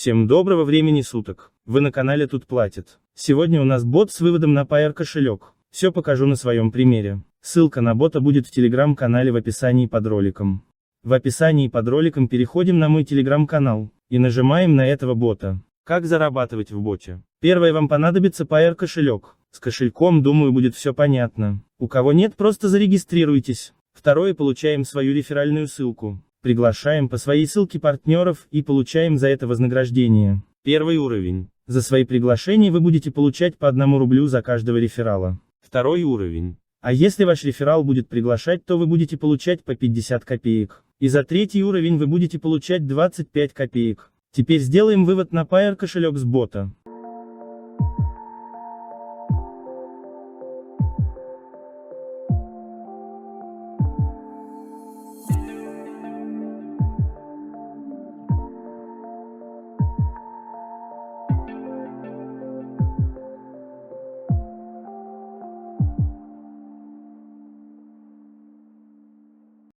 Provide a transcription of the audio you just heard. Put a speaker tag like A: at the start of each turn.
A: Всем доброго времени суток. Вы на канале Тут Платит. Сегодня у нас бот с выводом на Payeer кошелек. Все покажу на своем примере. Ссылка на бота будет в телеграм-канале в описании под роликом. В описании под роликом переходим на мой телеграм-канал и нажимаем на этого бота. Как зарабатывать в боте? Первое, вам понадобится Payeer кошелек. С кошельком, думаю, будет все понятно. У кого нет, просто зарегистрируйтесь. Второе, получаем свою реферальную ссылку. Приглашаем по своей ссылке партнеров и получаем за это вознаграждение. Первый уровень. За свои приглашения вы будете получать по 1 рублю за каждого реферала. Второй уровень. А если ваш реферал будет приглашать, то вы будете получать по 50 копеек. И за третий уровень вы будете получать 25 копеек. Теперь сделаем вывод на Payeer кошелек с бота.